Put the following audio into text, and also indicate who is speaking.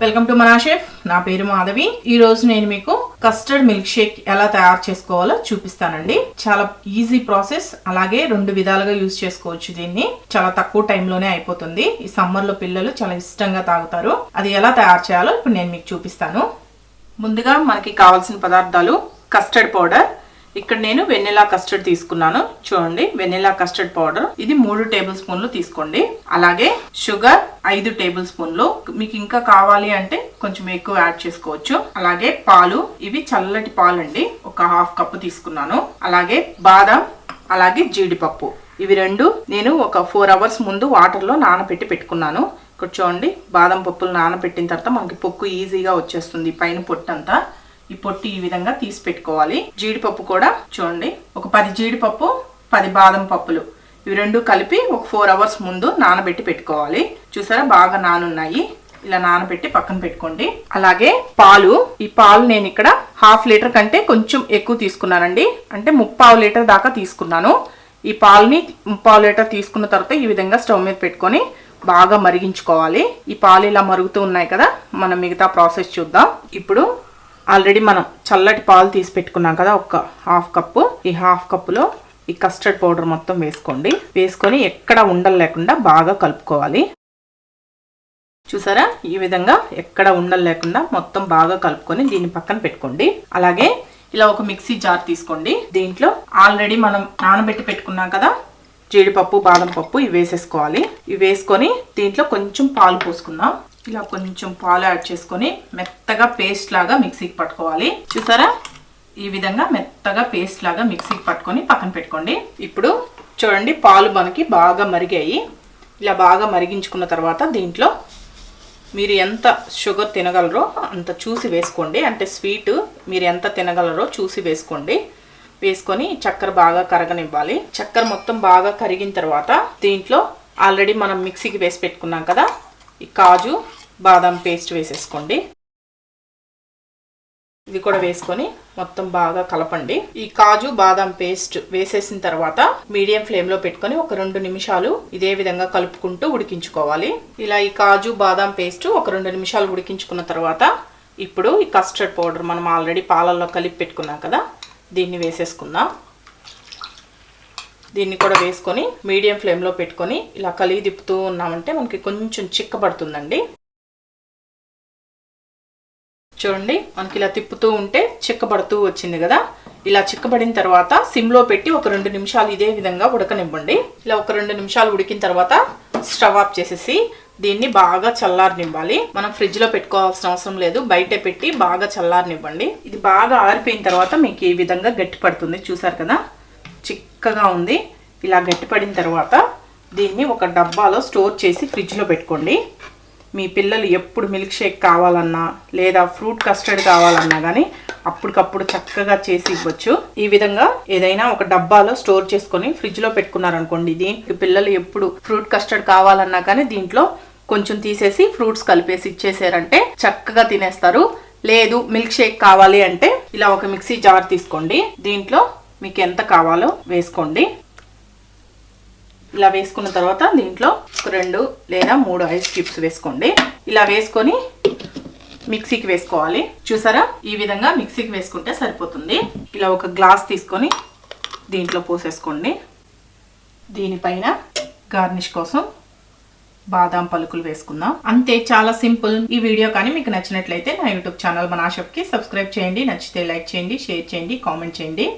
Speaker 1: Welcome to మనా chef. నా పేరు మాధవి. ఈ రోజు నేను మీకు కస్టర్డ్ మిల్క్ షేక్ ఎలా తయారు చేసుకోవాలో చూపిస్తానండి. చాలా ఈజీ ప్రాసెస్, అలాగే రెండు విధాలుగా యూజ్ చేసుకోవచ్చు. దీన్ని చాలా తక్కువ టైంలోనే అయిపోతుంది. ఈ సమ్మర్ లో పిల్లలు చాలా ఇష్టంగా తాగుతారు. అది ఎలా తయారు చేయాలో ఇప్పుడు నేను మీకు చూపిస్తాను. ముందుగా మనకి కావాల్సిన పదార్థాలు: కస్టర్డ్ పౌడర్. ఇక్కడ నేను వెనిలా కస్టర్డ్ తీసుకున్నాను. చూడండి, వెనిలా కస్టర్డ్ పౌడర్ ఇది 3 టేబుల్ స్పూన్లు తీసుకోండి. అలాగే షుగర్ 5 టేబుల్ స్పూన్లు. మీకు ఇంకా కావాలి అంటే కొంచెం ఎక్కువ యాడ్ చేసుకోవచ్చు. అలాగే పాలు, ఇవి చల్లటి పాలు అండి, ఒక 1/2 కప్పు తీసుకున్నాను. అలాగే బాదం, అలాగే జీడిపప్పు, ఇవి రెండు నేను ఒక 4 అవర్స్ ముందు వాటర్లో నానబెట్టి పెట్టుకున్నాను. ఇక్కడ చూడండి, బాదం పప్పులు నానబెట్టిన తర్వాత మనకి పొక్కు ఈజీగా వచ్చేస్తుంది. పైన పొట్టంతా ఈ పొట్టి ఈ విధంగా తీసి పెట్టుకోవాలి. జీడిపప్పు కూడా చూడండి, ఒక 10 జీడిపప్పు, 10 బాదం పప్పులు, ఇవి రెండు కలిపి ఒక 4 అవర్స్ ముందు నానబెట్టి పెట్టుకోవాలి. చూసారా, బాగా నానున్నాయి. ఇలా నానబెట్టి పక్కన పెట్టుకోండి. అలాగే పాలు, ఈ పాలు నేను ఇక్కడ 1/2 లీటర్ కంటే కొంచెం ఎక్కువ తీసుకున్నానండి, అంటే 3/4 లీటర్ దాకా తీసుకున్నాను. ఈ పాలని 3/4 లీటర్ తీసుకున్న తర్వాత ఈ విధంగా స్టవ్ మీద పెట్టుకొని బాగా మరిగించుకోవాలి. ఈ పాలు ఇలా మరుగుతూ ఉన్నాయి కదా, మనం మిగతా ప్రాసెస్ చూద్దాం. ఇప్పుడు ఆల్రెడీ మనం చల్లటి పాలు తీసి పెట్టుకున్నాం కదా, ఒక 1/2 కప్పు. ఈ 1/2 కప్పులో ఈ కస్టర్డ్ పౌడర్ మొత్తం వేసుకోండి. వేసుకొని ఎక్కడ ఉండలు లేకుండా బాగా కలుపుకోవాలి. చూసారా, ఈ విధంగా ఎక్కడ ఉండలు లేకుండా మొత్తం బాగా కలుపుకొని దీన్ని పక్కన పెట్టుకోండి. అలాగే ఇలా ఒక మిక్సీ జార్ తీసుకోండి. దీంట్లో ఆల్రెడీ మనం నానబెట్టి పెట్టుకున్నాం కదా జీడిపప్పు, బాదం పప్పు, ఇవి వేసేసుకోవాలి. ఇవి వేసుకొని దీంట్లో కొంచెం పాలు పోసుకుందాం. ఇలా కొంచెం పాలు యాడ్ చేసుకొని మెత్తగా పేస్ట్ లాగా మిక్సీకి పట్టుకోవాలి. చూసారా, ఈ విధంగా మెత్తగా పేస్ట్ లాగా మిక్సీకి పట్టుకొని పక్కన పెట్టుకోండి. ఇప్పుడు చూడండి, పాలు మనకి బాగా మరిగాయి. ఇలా బాగా మరిగించుకున్న తర్వాత దీంట్లో మీరు ఎంత షుగర్ తినగలరో అంత చూసి వేసుకోండి. అంటే స్వీట్ మీరు ఎంత తినగలరో చూసి వేసుకోండి. వేసుకొని చక్కెర బాగా కరగనివ్వాలి. చక్కెర మొత్తం బాగా కరిగిన తర్వాత దీంట్లో ఆల్రెడీ మనం మిక్సీకి వేసి పెట్టుకున్నాం కదా ఈ కాజు, బాదం పేస్ట్ వేసేసుకోండి. ఇది కూడా వేసుకొని మొత్తం బాగా కలపండి. ఈ కాజు, బాదం పేస్ట్ వేసేసిన తర్వాత మీడియం ఫ్లేమ్ లో పెట్టుకొని ఒక 2 నిమిషాలు ఇదే విధంగా కలుపుకుంటూ ఉడికించుకోవాలి. ఇలా ఈ కాజు, బాదం పేస్ట్ ఒక 2 నిమిషాలు ఉడికించుకున్న తర్వాత ఇప్పుడు ఈ కస్టర్డ్ పౌడర్ మనం ఆల్రెడీ పాలల్లో కలిపి పెట్టుకున్నాం కదా, దీన్ని వేసేసుకుందాం. దీన్ని కూడా వేసుకొని మీడియం ఫ్లేమ్లో పెట్టుకొని ఇలా కలిగి తిప్పుతూ ఉన్నామంటే మనకి కొంచెం చిక్కబడుతుందండి. చూడండి, మనకి ఇలా తిప్పుతూ ఉంటే చిక్కబడుతూ వచ్చింది కదా. ఇలా చిక్కబడిన తర్వాత సిమ్లో పెట్టి ఒక 2 నిమిషాలు ఇదే విధంగా ఉడకనివ్వండి. ఇలా ఒక 2 నిమిషాలు ఉడికిన తర్వాత స్టవ్ ఆఫ్ చేసేసి దీన్ని బాగా చల్లారనివ్వాలి. మనం ఫ్రిడ్జ్లో పెట్టుకోవాల్సిన అవసరం లేదు, బయటే పెట్టి బాగా చల్లారనివ్వండి. ఇది బాగా ఆరిపోయిన తర్వాత మీకు ఈ విధంగా గట్టి పడుతుంది. చూసారు కదా, చిక్కగా ఉంది. ఇలా గట్టిపడిన తర్వాత దీన్ని ఒక డబ్బాలో స్టోర్ చేసి ఫ్రిడ్జ్లో పెట్టుకోండి. మీ పిల్లలు ఎప్పుడు మిల్క్ షేక్ కావాలన్నా లేదా ఫ్రూట్ కస్టర్డ్ కావాలన్నా కానీ అప్పటికప్పుడు చక్కగా చేసి ఇవ్వచ్చు. ఈ విధంగా ఏదైనా ఒక డబ్బాలో స్టోర్ చేసుకొని ఫ్రిడ్జ్లో పెట్టుకున్నారనుకోండి, దీనికి పిల్లలు ఎప్పుడు ఫ్రూట్ కస్టర్డ్ కావాలన్నా కానీ దీంట్లో కొంచెం తీసేసి ఫ్రూట్స్ కలిపేసి ఇచ్చేసారంటే చక్కగా తినేస్తారు. లేదు మిల్క్ షేక్ కావాలి అంటే ఇలా ఒక మిక్సీ జార్ తీసుకోండి. దీంట్లో మీకు ఎంత కావాలో వేసుకోండి. ఇలా వేసుకున్న తర్వాత దీంట్లో 2 లేదా 3 ఐస్ క్యూబ్స్ వేసుకోండి. ఇలా వేసుకొని మిక్సీకి వేసుకోవాలి. చూసారా, ఈ విధంగా మిక్సీకి వేసుకుంటే సరిపోతుంది. ఇలా ఒక గ్లాస్ తీసుకొని దీంట్లో పోసేసుకోండి. దీనిపైన గార్నిష్ కోసం బాదాం పలుకులు వేసుకుందాం. అంతే, చాలా సింపుల్. ఈ వీడియో కానీ మీకు నచ్చినట్లయితే నా యూట్యూబ్ ఛానల్ మనా షెఫ్కి సబ్స్క్రైబ్ చేయండి. నచ్చితే లైక్ చేయండి, షేర్ చేయండి, కామెంట్ చేయండి.